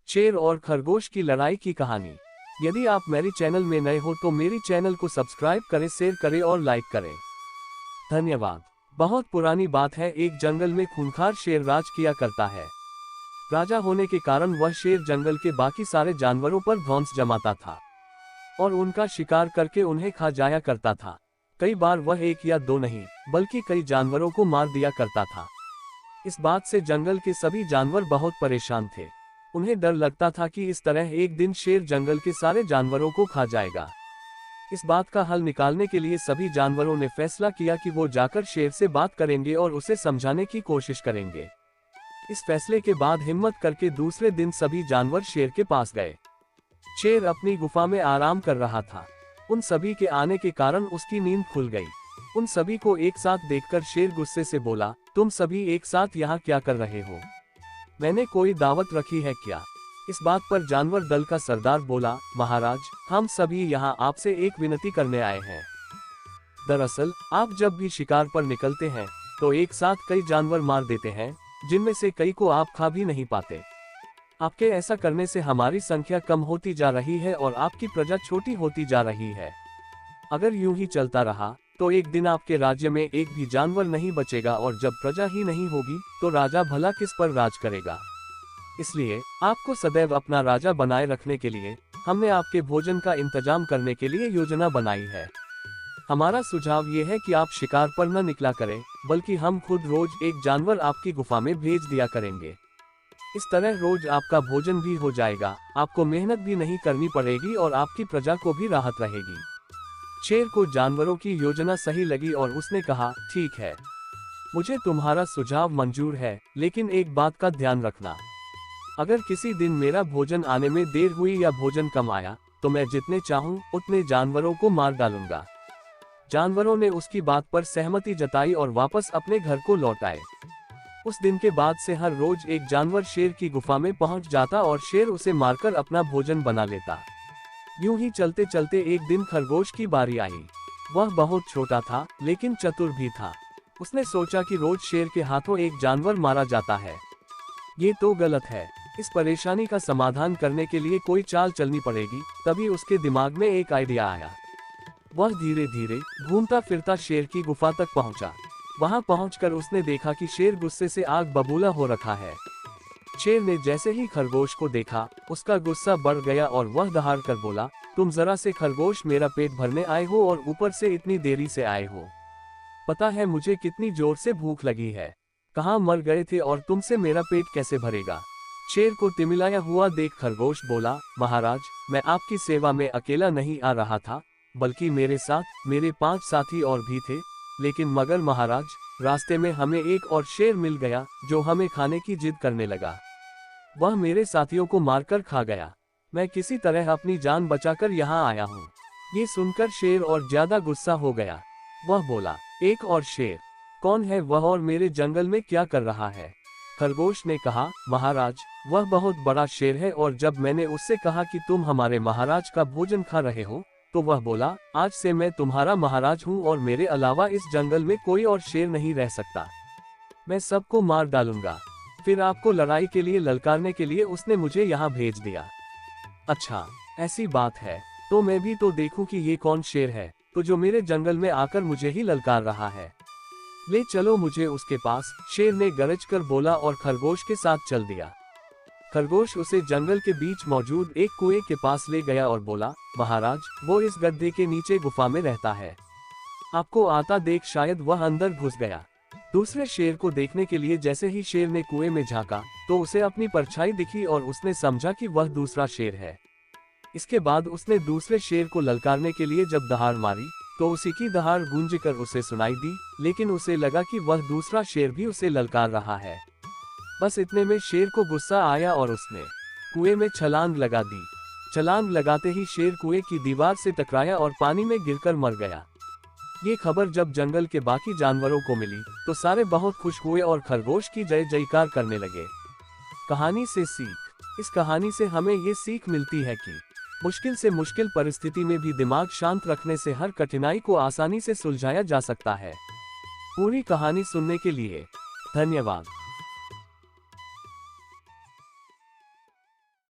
शेर और खरगोश की लड़ाई की कहानी। यदि आप मेरे चैनल में नए हो तो मेरी चैनल को सब्सक्राइब करें, शेयर करें और लाइक करें। धन्यवाद। बहुत पुरानी बात है, एक जंगल में खूंखार शेर राज किया करता है। राजा होने के कारण वह शेर जंगल के बाकी सारे जानवरों पर ध्वंस जमाता था और उनका शिकार करके उन्हें खा जाया करता था। कई बार वह एक या दो नहीं बल्कि कई जानवरों को मार दिया करता था। इस बात से जंगल के सभी जानवर बहुत परेशान थे। उन्हें डर लगता था कि इस तरह एक दिन शेर जंगल के सारे जानवरों को खा जाएगा। इस बात का हल निकालने के लिए सभी जानवरों ने फैसला किया कि वो जाकर शेर से बात करेंगे और उसे समझाने की कोशिश करेंगे। इस फैसले के बाद हिम्मत करके दूसरे दिन सभी जानवर शेर के पास गए। शेर अपनी गुफा में आराम कर रहा था। उन सभी के आने के कारण उसकी नींद खुल गई। उन सभी को एक साथ देखकर शेर गुस्से से बोला, तुम सभी एक साथ यहाँ क्या कर रहे हो? मैंने कोई दावत रखी है क्या? इस बात पर जानवर दल का सरदार बोला, महाराज, हम सभी यहाँ आपसे एक विनती करने आए हैं। दरअसल आप जब भी शिकार पर निकलते हैं तो एक साथ कई जानवर मार देते हैं, जिनमें से कई को आप खा भी नहीं पाते। आपके ऐसा करने से हमारी संख्या कम होती जा रही है और आपकी प्रजा छोटी होती जा रही है। अगर यूं ही चलता रहा तो एक दिन आपके राज्य में एक भी जानवर नहीं बचेगा और जब प्रजा ही नहीं होगी तो राजा भला किस पर राज करेगा? इसलिए आपको सदैव अपना राजा बनाए रखने के लिए हमने आपके भोजन का इंतजाम करने के लिए योजना बनाई है। हमारा सुझाव ये है कि आप शिकार पर न निकला करें, बल्कि हम खुद रोज एक जानवर आपकी गुफा में भेज दिया करेंगे। इस तरह रोज आपका भोजन भी हो जाएगा, आपको मेहनत भी नहीं करनी पड़ेगी और आपकी प्रजा को भी राहत रहेगी। शेर को जानवरों की योजना सही लगी और उसने कहा, ठीक है, मुझे तुम्हारा सुझाव मंजूर है, लेकिन एक बात का ध्यान रखना। अगर किसी दिन मेरा भोजन आने में देर हुई या भोजन कम आया तो मैं जितने चाहूं उतने जानवरों को मार डालूंगा। जानवरों ने उसकी बात पर सहमति जताई और वापस अपने घर को लौट आए। उस दिन के बाद से हर रोज एक जानवर शेर की गुफा में पहुंच जाता और शेर उसे मारकर अपना भोजन बना लेता। यूं ही चलते चलते एक दिन खरगोश की बारी आई। वह बहुत छोटा था लेकिन चतुर भी था। उसने सोचा कि रोज शेर के हाथों एक जानवर मारा जाता है, ये तो गलत है। इस परेशानी का समाधान करने के लिए कोई चाल चलनी पड़ेगी। तभी उसके दिमाग में एक आइडिया आया। वह धीरे धीरे घूमता फिरता शेर की गुफा तक पहुंचा। वहां पहुंचकर उसने देखा कि शेर गुस्से से आग बबूला हो रखा है। शेर ने जैसे ही खरगोश को देखा उसका गुस्सा बढ़ गया और वह दहाड़ कर बोला, तुम जरा से खरगोश मेरा पेट भरने आए हो और ऊपर से इतनी देरी से आए हो। पता है मुझे कितनी जोर से भूख लगी है। कहाँ मर गए थे और तुमसे मेरा पेट कैसे भरेगा? शेर को तिमिलाया हुआ देख खरगोश बोला, महाराज, मैं आपकी सेवा में अकेला नहीं आ रहा था, बल्कि मेरे साथ मेरे 5 साथी और भी थे। लेकिन मगर महाराज, रास्ते में हमें एक और शेर मिल गया जो हमें खाने की जिद करने लगा। वह मेरे साथियों को मारकर खा गया। मैं किसी तरह अपनी जान बचाकर यहाँ आया हूँ। ये सुनकर शेर और ज्यादा गुस्सा हो गया। वह बोला, एक और शेर? कौन है वह और मेरे जंगल में क्या कर रहा है? खरगोश ने कहा, महाराज, वह बहुत बड़ा शेर है और जब मैंने उससे कहा कि तुम हमारे महाराज का भोजन खा रहे हो तो वह बोला, आज से मैं तुम्हारा महाराज हूँ और मेरे अलावा इस जंगल में कोई और शेर नहीं रह सकता। मैं सबको मार डालूंगा। फिर आपको लड़ाई के लिए ललकारने के लिए उसने मुझे यहाँ भेज दिया। अच्छा, ऐसी बात है, तो मैं भी तो देखूं कि ये कौन शेर है तो जो मेरे जंगल में आकर मुझे ही ललकार रहा है। ले चलो मुझे उसके पास, शेर ने गरज कर बोला और खरगोश के साथ चल दिया। खरगोश उसे जंगल के बीच मौजूद एक कुएं के पास ले गया और बोला, महाराज, वो इस गड्ढे के नीचे गुफा में रहता है। आपको आता देख शायद वह अंदर घुस गया। दूसरे शेर को देखने के लिए जैसे ही शेर ने कुएं में झांका तो उसे अपनी परछाई दिखी और उसने समझा कि वह दूसरा शेर है। इसके बाद उसने दूसरे शेर को ललकारने के लिए जब दहाड़ मारी तो उसी की दहाड़ गूंजकर उसे सुनाई दी, लेकिन उसे लगा कि वह दूसरा शेर भी उसे ललकार रहा है। बस इतने में शेर को गुस्सा आया और उसने कुएं में छलांग लगा दी। छलांग लगाते ही शेर कुएं की दीवार से टकराया और पानी में गिरकर मर गया। ये खबर जब जंगल के बाकी जानवरों को मिली तो सारे बहुत खुश हुए और खरगोश की जय जयकार करने लगे। कहानी से सीख। इस कहानी से हमें ये सीख मिलती है कि मुश्किल से मुश्किल परिस्थिति में भी दिमाग शांत रखने से हर कठिनाई को आसानी से सुलझाया जा सकता है। पूरी कहानी सुनने के लिए धन्यवाद।